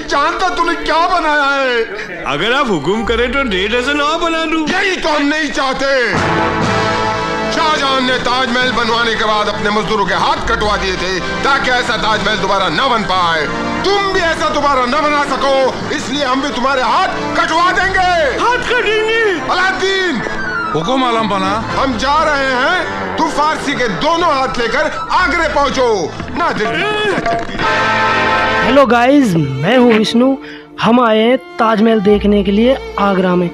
जानता तूने क्या बनाया है। अगर आप हुक्म करें तो 1.5 डज़न और बना दूं। यही तो हम नहीं चाहते। शाहजहां ने ताजमहल बनवाने के बाद अपने मजदूरों के हाथ कटवा दिए थे ताकि ऐसा ताजमहल दोबारा न बन पाए। तुम भी ऐसा दोबारा न बना सको, इसलिए हम भी तुम्हारे हाथ कटवा देंगे। हाथ कटेंगे? अलाउद्दीन, हुकुम आलम बना। हम जा रहे हैं, तू फारसी के दोनों हाथ लेकर आगरे पहुंचो ना। हेलो गाइस, मैं हूँ विष्णु। हम आए हैं ताजमहल देखने के लिए आगरा में।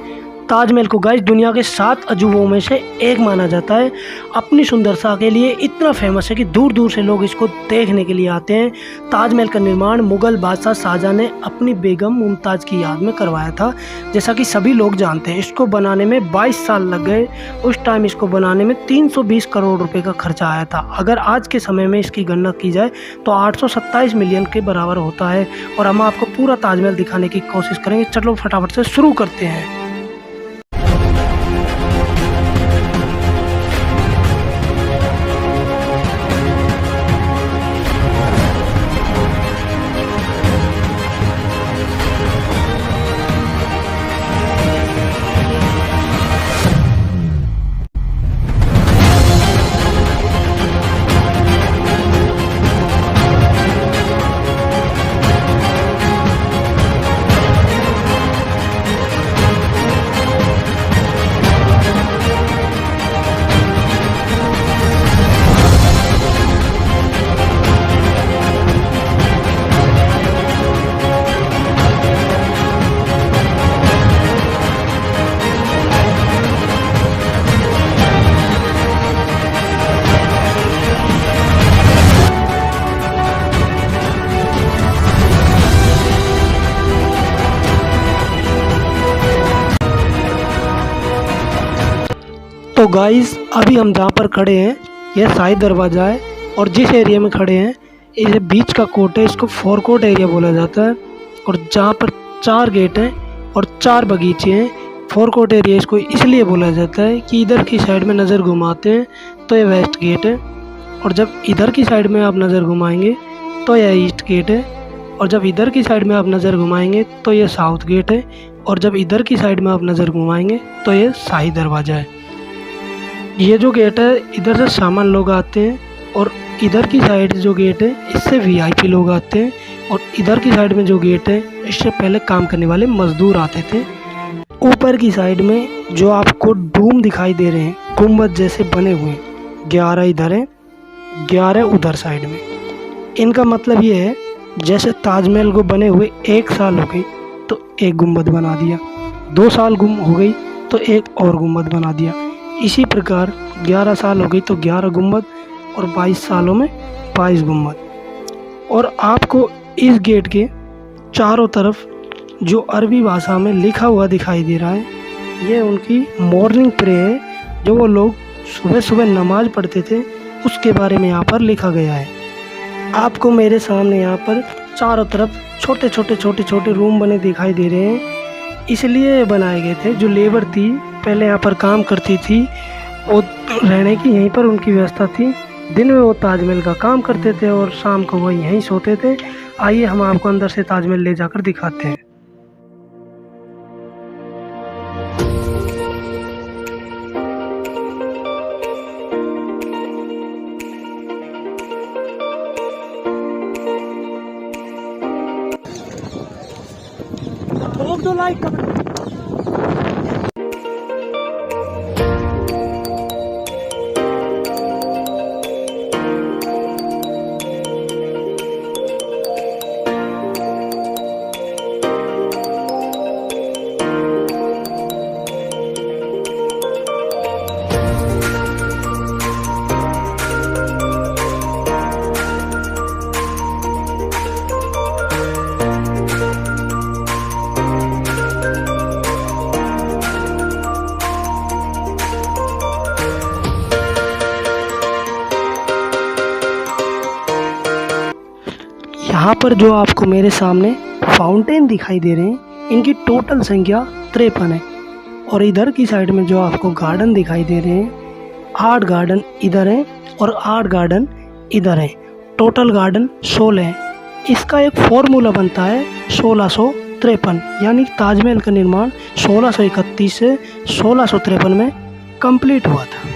ताजमहल को गाइस दुनिया के 7 अजूबों में से एक माना जाता है। अपनी सुंदरता के लिए इतना फेमस है कि दूर दूर से लोग इसको देखने के लिए आते हैं। ताजमहल का निर्माण मुगल बादशाह शाहजहां ने अपनी बेगम मुमताज़ की याद में करवाया था। जैसा कि सभी लोग जानते हैं, इसको बनाने में 22 साल लग गए। उस टाइम इसको बनाने में 320 करोड़ रुपए का खर्चा आया था। अगर आज के समय में इसकी गणना की जाए तो 827 मिलियन के बराबर होता है। और हम आपको पूरा ताजमहल दिखाने की कोशिश करेंगे। चलो फटाफट से शुरू करते हैं। तो गाइस, अभी हम जहाँ पर खड़े हैं यह शाही दरवाज़ा है। और जिस एरिया में खड़े हैं ये बीच का कोर्ट है, इसको फोर कोर्ट एरिया बोला जाता है। और जहाँ पर 4 गेट हैं और 4 बगीचे हैं। फोर कोर्ट एरिया इसको इसलिए बोला जाता है कि इधर की साइड में नज़र घुमाते हैं तो ये वेस्ट गेट है। और जब इधर की साइड में आप नज़र घुमाएंगे तो यह ईस्ट गेट है। और जब इधर की साइड में आप नज़र घुमाएंगे तो ये साउथ गेट है। और जब इधर की साइड में आप नज़र घुमाएंगे तो ये शाही दरवाज़ा है। ये जो गेट है इधर से सामान लोग आते हैं। और इधर की साइड जो गेट है इससे वीआईपी लोग आते हैं। और इधर की साइड में जो गेट है इससे पहले काम करने वाले मजदूर आते थे। ऊपर की साइड में जो आपको डूम दिखाई दे रहे हैं, गुंबद जैसे बने हुए, 11 इधर हैं, 11 उधर साइड में। इनका मतलब ये है जैसे ताजमहल को बने हुए 1 साल हो गई तो एक गुंबद बना दिया, 2 साल गुम हो गई तो एक और गुंबद बना दिया। इसी प्रकार 11 साल हो गई तो 11 गुंबद और 22 सालों में 22 गुंबद। और आपको इस गेट के चारों तरफ जो अरबी भाषा में लिखा हुआ दिखाई दे रहा है, ये उनकी मॉर्निंग प्रे है। जो वो लोग सुबह सुबह नमाज पढ़ते थे उसके बारे में यहाँ पर लिखा गया है। आपको मेरे सामने यहाँ पर चारों तरफ छोटे छोटे रूम बने दिखाई दे रहे हैं। इसलिए बनाए गए थे, जो लेबर थी पहले यहाँ पर काम करती थी वो रहने की यहीं पर उनकी व्यवस्था थी। दिन में वो ताजमहल का काम करते थे और शाम को वो यहीं सोते थे। आइए हम आपको अंदर से ताजमहल ले जाकर दिखाते हैं। ठोक दो लाइक कमेंट। यहाँ पर जो आपको मेरे सामने फाउंटेन दिखाई दे रहे हैं, इनकी टोटल संख्या 53 है। और इधर की साइड में जो आपको गार्डन दिखाई दे रहे हैं, 8 गार्डन इधर हैं और 8 गार्डन इधर हैं। टोटल गार्डन 16 हैं। इसका एक फॉर्मूला बनता है 1653, यानी ताजमहल का निर्माण 1631 से 1653 में कंप्लीट हुआ था।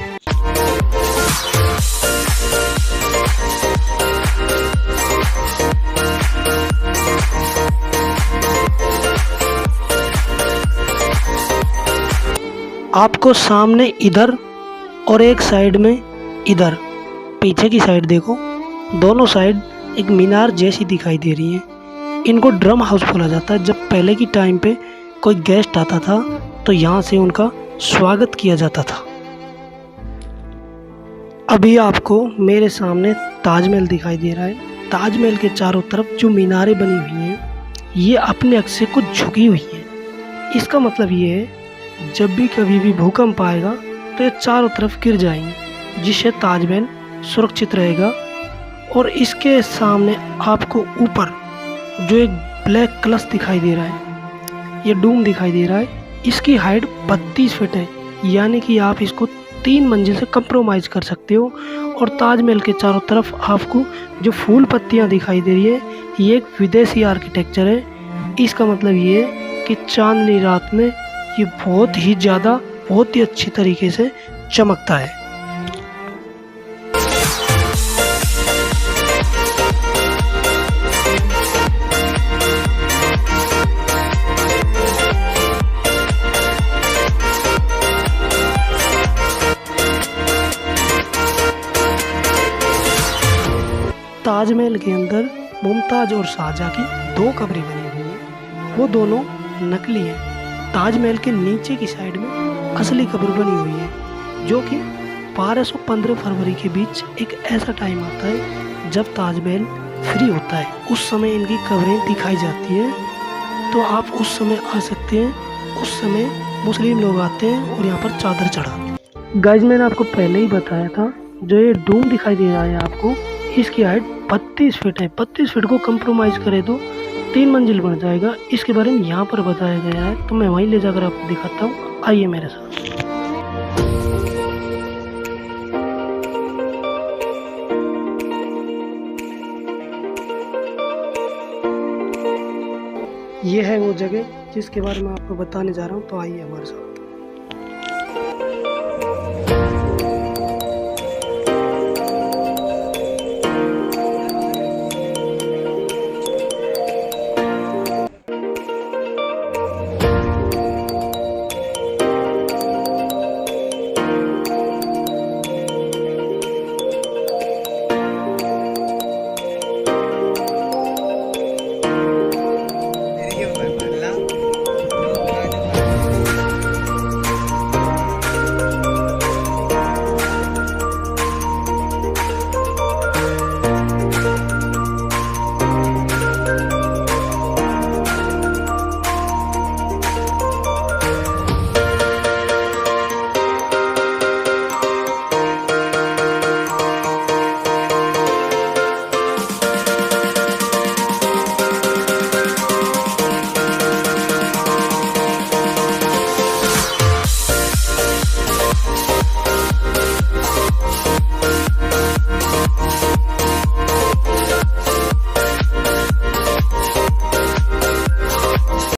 आपको सामने इधर और एक साइड में इधर पीछे की साइड देखो, दोनों साइड एक मीनार जैसी दिखाई दे रही है। इनको ड्रम हाउस बोला जाता है। जब पहले की टाइम पे कोई गेस्ट आता था तो यहाँ से उनका स्वागत किया जाता था। अभी आपको मेरे सामने ताजमहल दिखाई दे रहा है। ताजमहल के चारों तरफ जो मीनारें बनी हुई हैं ये अपने अक्ष से कुछ झुकी हुई हैं। इसका मतलब ये है जब भी कभी भी भूकंप आएगा तो ये चारों तरफ गिर जाएंगे, जिससे ताजमहल सुरक्षित रहेगा। और इसके सामने आपको ऊपर जो एक ब्लैक कलश दिखाई दे रहा है, ये डूम दिखाई दे रहा है। इसकी हाइट 32 फीट है, यानी कि आप इसको 3 मंजिल से कंप्रोमाइज़ कर सकते हो। और ताजमहल के चारों तरफ आपको जो फूल पत्तियाँ दिखाई दे रही है ये एक विदेशी आर्किटेक्चर है। इसका मतलब ये है कि चांदनी रात में ये बहुत ही अच्छी तरीके से चमकता है। ताजमहल के अंदर मुमताज और शाहजहां की 2 कब्रें बनी हुई हैं। वो दोनों नकली हैं। ताजमहल के नीचे की साइड में असली कब्र बनी हुई है, जो कि 1215 फरवरी के बीच एक ऐसा टाइम आता है जब ताजमहल फ्री होता है। उस समय इनकी कब्रें दिखाई जाती हैं, तो आप उस समय आ सकते हैं। उस समय मुस्लिम लोग आते हैं और यहाँ पर चादर चढ़ाते हैं। गाइस, मैंने आपको पहले ही बताया था, जो ये डूम दिखाई दे रहा है आपको, इसकी हाइट 32 फीट है। 32 फीट को कंप्रोमाइज़ करे तो 3 मंजिल बन जाएगा। इसके बारे में यहाँ पर बताया गया है, तो मैं वहीं ले जाकर आपको दिखाता हूँ। आइए मेरे साथ। ये है वो जगह जिसके बारे में आपको बताने जा रहा हूँ, तो आइए हमारे साथ।